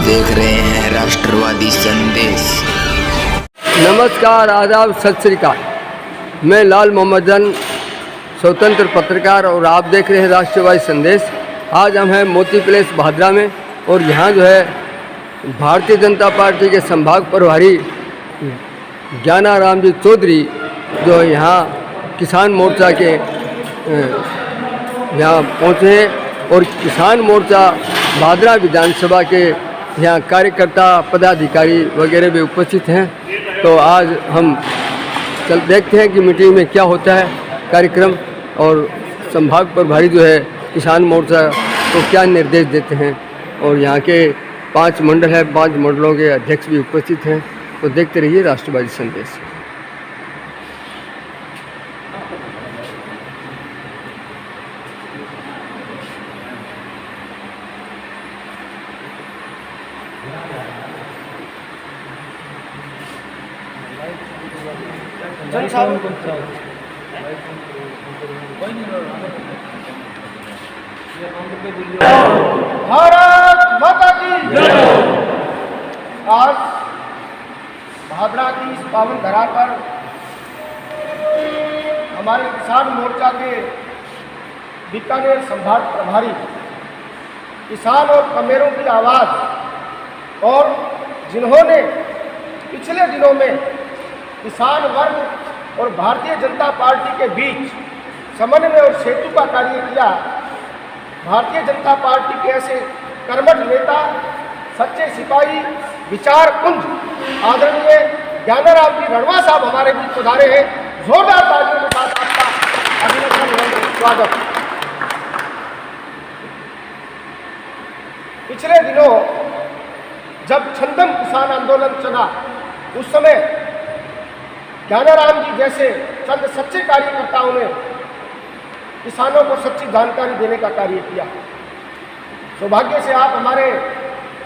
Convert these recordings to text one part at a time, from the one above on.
देख रहे हैं राष्ट्रवादी संदेश। नमस्कार, आदाब, सत श्री अकाल। मैं लाल मोहम्मद जन, स्वतंत्र पत्रकार, और आप देख रहे हैं राष्ट्रवादी संदेश। आज हम हैं मोती प्लेस भादरा में, और यहाँ जो है भारतीय जनता पार्टी के संभाग प्रभारी ज्ञानाराम जी चौधरी जो यहाँ किसान मोर्चा के यहाँ पहुँचे हैं, और किसान मोर्चा भादरा विधानसभा के यहाँ कार्यकर्ता, पदाधिकारी वगैरह भी उपस्थित हैं। तो आज हम देखते हैं कि मीटिंग में क्या होता है कार्यक्रम, और संभाग प्रभारी जो है किसान मोर्चा को क्या निर्देश देते हैं। और यहाँ के 5 मंडल है, 5 मंडलों के अध्यक्ष भी उपस्थित हैं। तो देखते रहिए राष्ट्रवादी संदेश। भारत माता की जय। आज भादरा की इस पावन धरा पर हमारे किसान मोर्चा के बीकानेर संभाग प्रभारी, किसान और कमेरों की आवाज़, और जिन्होंने पिछले दिनों में किसान वर्ग और भारतीय जनता पार्टी के बीच समन्वय और सेतु का कार्य किया, भारतीय जनता पार्टी के ऐसे कर्मठ नेता, सच्चे सिपाही, विचार कुंज आदरणीय ज्ञानाराम जी रणवा साहब हमारे बीच पधारे हैं। जोरदार तालियों के साथ आपका अभिनंदन एवं स्वागत। पिछले दिनों जब छंदम किसान आंदोलन चला, उस समय ज्ञानाराम जी जैसे चंद सच्चे कार्यकर्ताओं ने किसानों को सच्ची जानकारी देने का कार्य किया। सौभाग्य से आप हमारे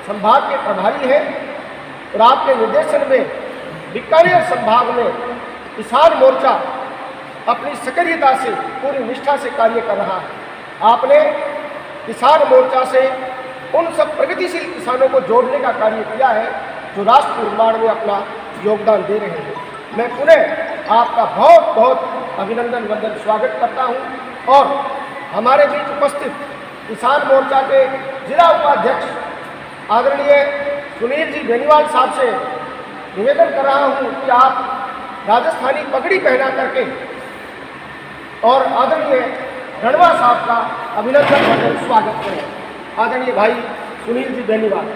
संभाग के प्रभारी हैं, और आपके निर्देशन में बीकानेर संभाग में किसान मोर्चा अपनी सक्रियता से, पूरी निष्ठा से कार्य कर रहा है। आपने किसान मोर्चा से उन सब प्रगतिशील किसानों को जोड़ने का कार्य किया है जो राष्ट्र निर्माण में अपना योगदान दे रहे हैं। मैं पुनः आपका बहुत बहुत अभिनंदन वंदन स्वागत करता हूं, और हमारे बीच उपस्थित किसान मोर्चा के जिला उपाध्यक्ष आदरणीय सुनील जी बेनीवाल साहब से निवेदन कर रहा हूं कि आप राजस्थानी पगड़ी पहना करके और आदरणीय रणवा साहब का अभिनंदन वंदन स्वागत करें। आदरणीय भाई सुनील जी बेनीवाल।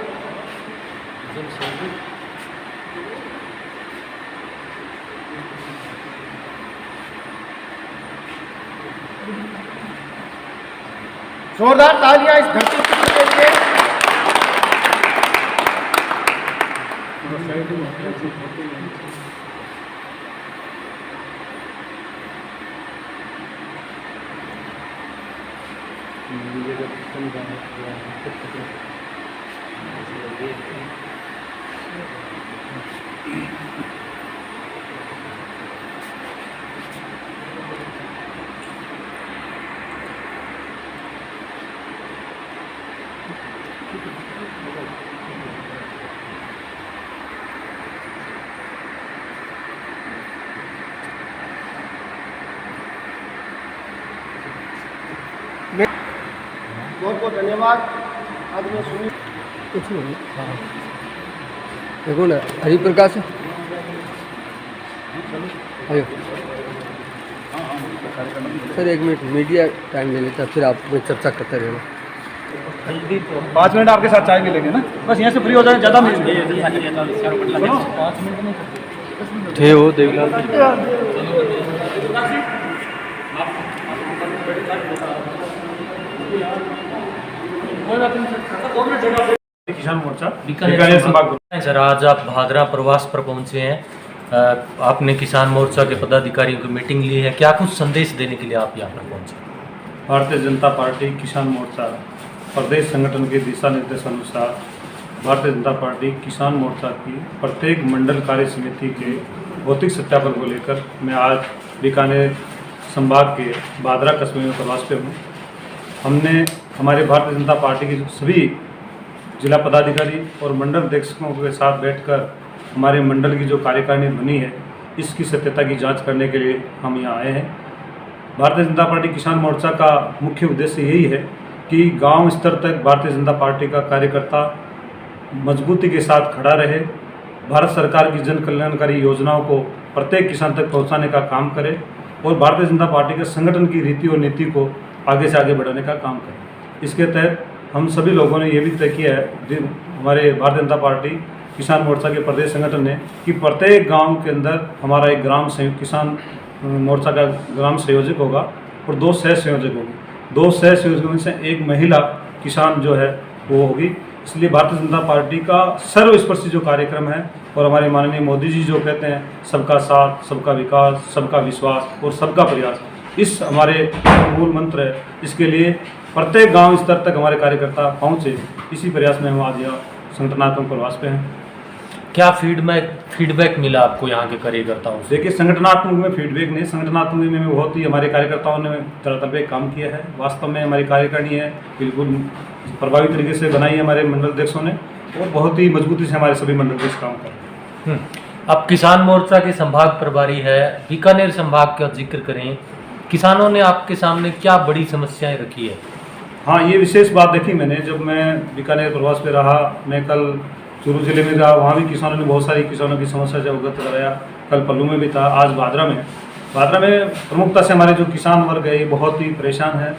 जोरदार तालियां इस धरती के लिए। बहुत बहुत धन्यवाद। आज मैं सुनील कुछ नहीं, देखो ना हरिप्रकाश आयो सर, 1 मिनट मीडिया टाइम ले लेता, फिर आप चर्चा करते रहना। 5 मिनट आपके साथ चाय भी लेंगे ना, बस यहाँ से फ्री हो जाए, ज़्यादा मिल थे वो देवलाल किसान मोर्चा बीकानेर संभाग। सर, आज आप भादरा प्रवास पर पहुंचे हैं। आपने किसान मोर्चा के पदाधिकारियों की मीटिंग ली है, क्या कुछ संदेश देने के लिए आप यहाँ पर पहुंचे? भारतीय जनता पार्टी किसान मोर्चा प्रदेश संगठन के दिशा निर्देश अनुसार भारतीय जनता पार्टी किसान मोर्चा की प्रत्येक मंडल कार्य समिति के भौतिक सत्यापन को लेकर मैं आज बीकानेर संभाग के भादरा कस्बे में प्रवास पे हूँ। हमने हमारे भारतीय जनता पार्टी की सभी जिला पदाधिकारी और मंडल अध्यक्षों के साथ बैठकर हमारे मंडल की जो कार्यकारिणी बनी है इसकी सत्यता की जांच करने के लिए हम यहाँ आए हैं। भारतीय जनता पार्टी किसान मोर्चा का मुख्य उद्देश्य यही है कि गांव स्तर तक भारतीय जनता पार्टी का कार्यकर्ता मजबूती के साथ खड़ा रहे, भारत सरकार की जन कल्याणकारी योजनाओं को प्रत्येक किसान तक पहुंचाने का काम करे और भारतीय जनता पार्टी के संगठन की रीति और नीति को आगे से आगे बढ़ाने का काम करे। इसके तहत हम सभी लोगों ने ये भी तय किया है, हमारे भारतीय जनता पार्टी किसान मोर्चा के प्रदेश संगठन ने, कि प्रत्येक गांव के अंदर हमारा एक ग्राम संयोजक किसान मोर्चा का ग्राम संयोजक होगा और 2 सह संयोजक होंगे। 2 सह संयोजकों में से एक महिला किसान जो है वो होगी। इसलिए भारतीय जनता पार्टी का सर्वस्पर्शी जो कार्यक्रम है और हमारे माननीय मोदी जी जो कहते हैं सबका साथ, सबका विकास, सबका विश्वास और सबका प्रयास, इस हमारे मूल मंत्र है। इसके लिए प्रत्येक गांव स्तर तक हमारे कार्यकर्ता पहुंचे, इसी प्रयास में हम आज यहाँ संगठनात्मक प्रवास पे हैं। क्या फीडबैक मिला आपको यहाँ के कार्यकर्ताओं से? देखिए, संगठनात्मक में फीडबैक नहीं, संगठनात्मक में बहुत ही हमारे कार्यकर्ताओं ने धरातल पे काम किया है। वास्तव में हमारी कार्यकारिणी है बिल्कुल प्रभावी तरीके से बनाई है हमारे मंडल अध्यक्षों ने और बहुत ही मजबूती से हमारे सभी मंडल अध्यक्ष काम कर रहे हैं। अब किसान मोर्चा के संभाग प्रभारी है, बीकानेर संभाग का जिक्र करें, किसानों ने आपके सामने क्या बड़ी समस्याएं रखी है? हाँ, ये विशेष बात देखी मैंने जब मैं बीकानेर प्रवास पे रहा। मैं कल चूरू जिले में रहा, वहाँ भी किसानों ने बहुत सारी किसानों की समस्या से अवगत कराया। कल पल्लू में भी था, आज भादरा में प्रमुखता से हमारे जो किसान वर्ग है ये बहुत ही परेशान है।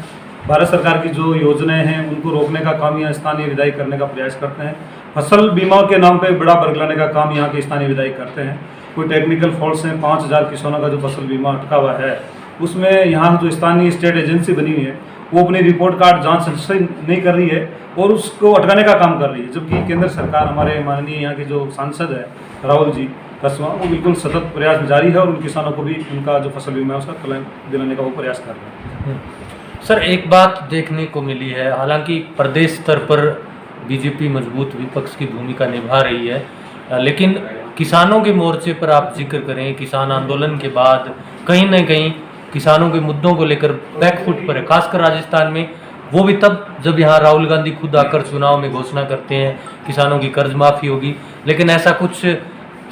भारत सरकार की जो योजनाएं हैं उनको रोकने का काम यहाँ स्थानीय विधायक करने का प्रयास करते हैं। फसल बीमा के नाम पे बड़ा बरगलाने का काम यहाँ के स्थानीय विधायक करते हैं। कोई टेक्निकल फॉल्ट्स हैं, 5000 किसानों का जो फसल बीमा अटका हुआ है उसमें यहाँ जो स्थानीय स्टेट एजेंसी बनी हुई है वो अपनी रिपोर्ट कार्ड जांच नहीं कर रही है और उसको अटकाने का काम कर रही है। जबकि केंद्र सरकार, हमारे माननीय यहाँ के जो सांसद है राहुल जी कसवा, वो बिल्कुल सतत प्रयास जारी है और उन किसानों को भी उनका जो फसल बीमा है उसका क्लेम दिलाने का वो प्रयास कर रहे हैं। सर, एक बात देखने को मिली है, हालांकि प्रदेश स्तर पर बीजेपी मजबूत विपक्ष की भूमिका निभा रही है, लेकिन किसानों के मोर्चे पर आप जिक्र करें, किसान आंदोलन के बाद कहीं ना कहीं किसानों के मुद्दों को लेकर बैकफुट पर है, खासकर राजस्थान में। वो भी तब जब यहाँ राहुल गांधी खुद आकर चुनाव में घोषणा करते हैं किसानों की कर्ज माफ़ी होगी, लेकिन ऐसा कुछ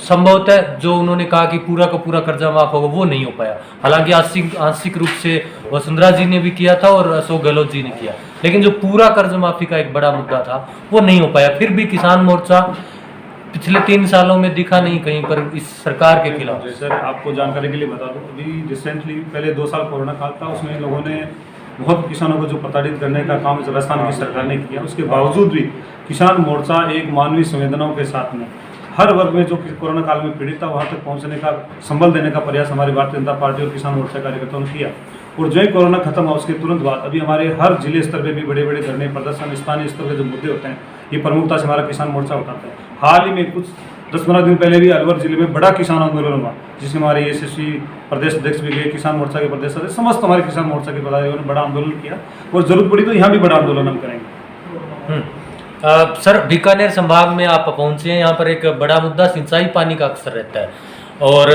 संभवतः जो उन्होंने कहा कि पूरा का पूरा कर्जा माफ होगा वो नहीं हो पाया। हालांकि आंशिक रूप से वसुंधरा जी ने भी किया था और अशोक गहलोत जी ने किया, लेकिन जो पूरा कर्ज माफी का एक बड़ा मुद्दा था वो नहीं हो पाया। फिर भी किसान मोर्चा पिछले 3 सालों में दिखा नहीं कहीं पर इस सरकार के खिलाफ। सर, आपको जानकारी के लिए बता दूं, अभी रिसेंटली पहले 2 साल कोरोना काल था, उसमें लोगों ने बहुत किसानों को जो प्रताड़ित करने का काम राजस्थान की सरकार ने किया। उसके बावजूद भी किसान मोर्चा एक मानवीय संवेदनाओं के साथ में हर वर्ग में जो कोरोना काल में पीड़ित था वहाँ तक पहुँचने का, संबल देने का प्रयास हमारी भारतीय जनता पार्टी और किसान मोर्चा कार्यकर्ताओं ने किया। और जो ही कोरोना खत्म हुआ उसके तुरंत बाद अभी हमारे हर जिले स्तर पे भी बड़े बड़े धरने प्रदर्शन, स्थानीय स्तर के जो मुद्दे होते हैं ये प्रमुखता से हमारा किसान मोर्चा उठाता है। हाल ही में कुछ 10-15 दिन पहले भी अलवर जिले में बड़ा किसान आंदोलन हुआ, जिसमें हमारे एसएससी प्रदेश अध्यक्ष भी गए, किसान मोर्चा के प्रदेश अध्यक्ष, समस्त हमारे किसान मोर्चा के पदाधिकारियों ने बड़ा आंदोलन किया और जरूरत पड़ी तो यहाँ भी बड़ा आंदोलन हम करेंगे। सर, बीकानेर संभाग में आप पहुंचे हैं, यहाँ पर एक बड़ा मुद्दा सिंचाई पानी का अक्सर रहता है और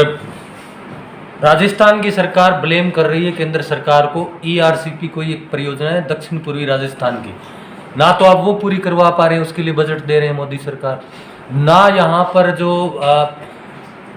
राजस्थान की सरकार ब्लेम कर रही है केंद्र सरकार को। ERCP कोई एक परियोजना है दक्षिण पूर्वी राजस्थान की, ना तो आप वो पूरी करवा पा रहे हैं, उसके लिए बजट दे रहे हैं मोदी सरकार, ना यहाँ पर जो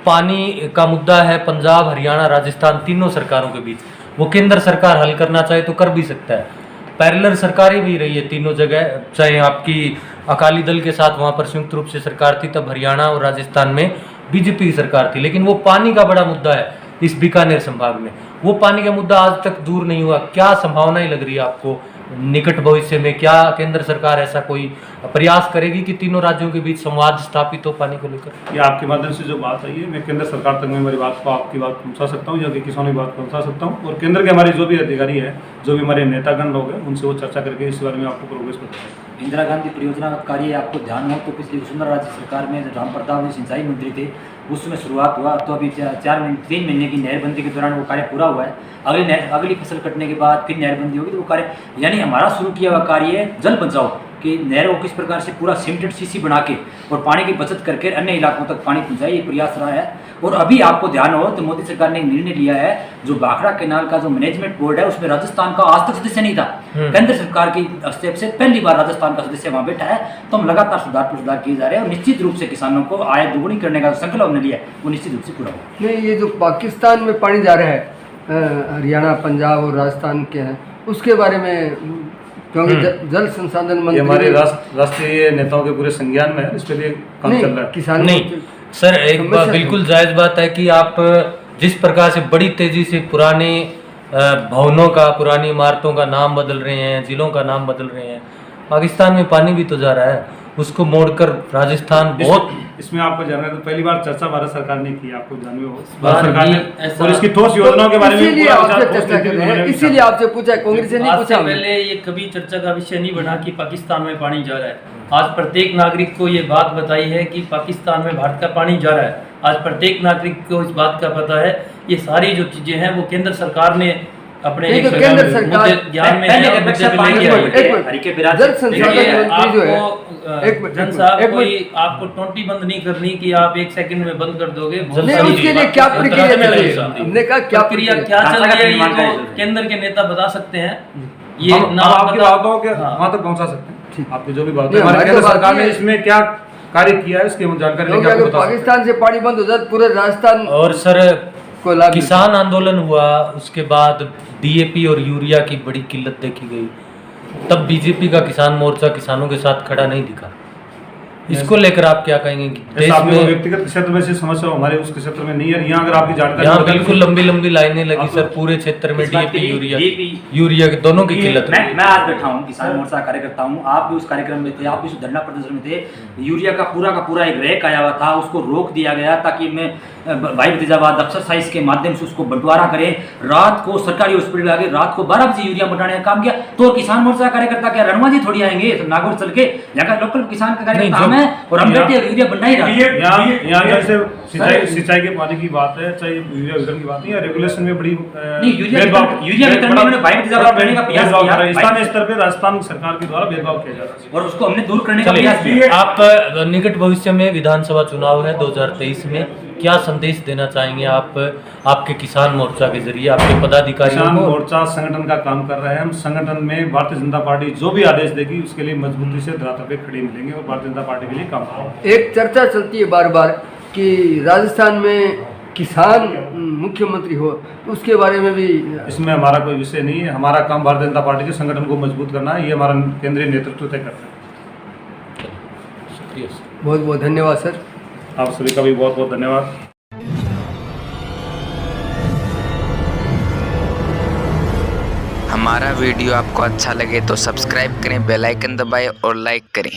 पानी का मुद्दा है पंजाब, हरियाणा, राजस्थान तीनों सरकारों के बीच, वो केंद्र सरकार हल करना चाहे तो कर भी सकता है। पैरेलल सरकारें भी रही है तीनों जगह, चाहे आपकी अकाली दल के साथ वहाँ पर संयुक्त रूप से सरकार थी, तब हरियाणा और राजस्थान में बीजेपी की सरकार थी, लेकिन वो पानी का बड़ा मुद्दा है इस बीकानेर संभाग में। वो पानी का मुद्दा आज तक दूर नहीं हुआ। क्या संभावनाएं लग रही है आपको निकट भविष्य में? क्या केंद्र सरकार ऐसा कोई प्रयास करेगी कि तीनों राज्यों के बीच संवाद स्थापित हो पानी को लेकर? ये आपके माध्यम से जो बात आई है, मैं केंद्र सरकार तक में मेरी बात को, आपकी बात पहुंचा सकता हूँ या कि किसानों की बात पहुंचा सकता हूँ और केंद्र के हमारे जो भी अधिकारी है, जो भी हमारे नेतागण लोग हैं, उनसे वो चर्चा करके इस बारे में आपको प्रोग्रेस बताएंगे। इंदिरा गांधी परियोजना का कार्य आपको ध्यान हो तो पिछली वसुंधरा राज्य सरकार में जब राम प्रताप जी सिंचाई मंत्री थे उसमें शुरुआत हुआ, तो अभी 3 महीने की नहरबंदी के दौरान वो कार्य पूरा हुआ है। अगली फसल कटने के बाद फिर नहरबंदी होगी तो वो कार्य, यानी हमारा शुरू किया हुआ कार्य है जल बचाओ, कि नहरों को किस प्रकार से पूरा सीमेंटेड सीसी बना के और पानी की बचत करके अन्य इलाकों तक पानी पहुँचाए, ये प्रयास रहा है। और अभी आपको ध्यान हो तो मोदी सरकार ने एक निर्णय लिया है, जो भाखड़ा कैनाल का जो मैनेजमेंट बोर्ड है उसमें राजस्थान का आज तक सदस्य नहीं था। केंद्र सरकार की हस्तक्षेप से पहली बार राजस्थान का सदस्य वहाँ बैठा है। तो हम लगातार सुधार किए जा रहे हैं और निश्चित रूप से किसानों को आय दोगुनी करने का जो संकल्प हमने लिया है वो निश्चित रूप से पूरा होगा। नहीं, ये जो पाकिस्तान में पानी जा रहा है, हरियाणा, पंजाब और राजस्थान के हैं, उसके बारे में, क्योंकि जल संसाधन ये मंत्री हमारे राष्ट्रीय नेताओं के पूरे संज्ञान में है, इस पे लिए काम चल रहा है। किसान नहीं सर, एक बात बिल्कुल जायज़ बात है कि आप जिस प्रकार से बड़ी तेजी से पुराने भवनों का, पुरानी इमारतों का नाम बदल रहे हैं, जिलों का नाम बदल रहे हैं, पाकिस्तान में पानी भी तो जा रहा है, उसको मोड़कर राजस्थान बहुत इसमें आपको जानना है तो पहली बार चर्चा भारत सरकार ने की, आपको जानवे हो भारत सरकार ने, और इसकी ठोस योजनाओं के बारे में इसीलिए आपसे चर्चा कर रहे हैं, इसीलिए आपसे पूछा, कांग्रेस ने नहीं पूछा। पहले ये कभी चर्चा का विषय नहीं बना कि पाकिस्तान में पानी जा रहा है। आज प्रत्येक नागरिक को ये बात बताई है कि पाकिस्तान में भारत का पानी जा रहा है। आज प्रत्येक नागरिक को इस बात का पता है। ये सारी जो चीजें हैं वो केंद्र सरकार ने अपने केंद्र सरकार ज्ञान में आपको टोटी बंद नहीं करनी कि आप 1 सेकंड में बंद कर दोगे। उसके लिए क्या प्रक्रिया चल रही है? हमने कहा क्या प्रक्रिया क्या चल रही है, ये तो केंद्र के नेता बता सकते हैं। ये आपकी बातों के वहाँ तक पहुँचा सकते हैं, आपकी जो भी बात है, हमारे केंद्र सरकार ने इसमें क्या कार्य किया है इसकी हम जानकारी लेके आपको बता सकते हैं। पाकिस्तान से पानी बंद हो जाए पूरे राजस्थान और सर को लाभ। किसान आंदोलन हुआ, उसके बाद डीएपी और यूरिया की बड़ी किल्लत देखी गई, तब बीजेपी का किसान मोर्चा किसानों के साथ खड़ा नहीं दिखा। इसको लेकर आप क्या कहेंगे कि देश में व्यक्तिगत क्षेत्र में से समस्या हमारे उस क्षेत्र में नहीं है, यहाँ अगर आपकी जानकारी, यहाँ बिल्कुल लंबी लंबी लाइनें लगी सर, पूरे क्षेत्र में डीएपी यूरिया के दोनों की किल्लत। मैं आज बैठा हूँ, किसान मोर्चा कार्यकर्ता हूँ, आप भी उस कार्यक्रम में थे, आप भी उस धरना प्रदर्शन में थे। यूरिया का पूरा एक रैक आया हुआ था, उसको रोक दिया गया ताकि मैं भाई भतीजावाद एक्सरसाइज के माध्यम से उसको बंटवारा करें। रात को सरकारी हॉस्पिटल आगे रात को 12 बजे यूरिया बंटाने का काम किया। तो किसान मोर्चा कार्यकर्ता क्या रणवा जी थोड़ी आएंगे नागौर चल के? यहाँ का लोकल किसान का कार्यकर्ता हम है और हम बैठे यूरिया बंटा ही रहे। यहाँ से सिंचाई के पानी की बात है, चाहे यूरिया वितरण की बात नहीं है, रेगुलेशन में बड़ी यूरिया वितरण में भाई भतीजावाद करने का प्रयास किया, स्थानीय स्तर पर राजस्थान सरकार के द्वारा भेदभाव किया जा रहा है और उसको हमने दूर करने का प्रयास किया। आप निकट भविष्य में विधानसभा चुनाव है 2023 में, क्या संदेश देना चाहेंगे आप आपके किसान मोर्चा के जरिए आपके पदाधिकारियों को? किसान मोर्चा संगठन का काम कर रहे हैं हम। संगठन में भारतीय जनता पार्टी जो भी आदेश देगी उसके लिए मजबूती से धरातल पे खड़े मिलेंगे और भारतीय जनता पार्टी के लिए काम करेंगे। एक चर्चा चलती है बार बार कि राजस्थान में किसान मुख्यमंत्री हो, तो उसके बारे में भी। इसमें हमारा कोई विषय नहीं है, हमारा काम भारतीय जनता पार्टी के संगठन को मजबूत करना है, ये हमारा केंद्रीय नेतृत्व तय करता है। शुक्रिया सर, बहुत बहुत धन्यवाद सर। आप सभी का भी बहुत बहुत धन्यवाद। हमारा वीडियो आपको अच्छा लगे तो सब्सक्राइब करें, बेल आइकन दबाएं और लाइक करें।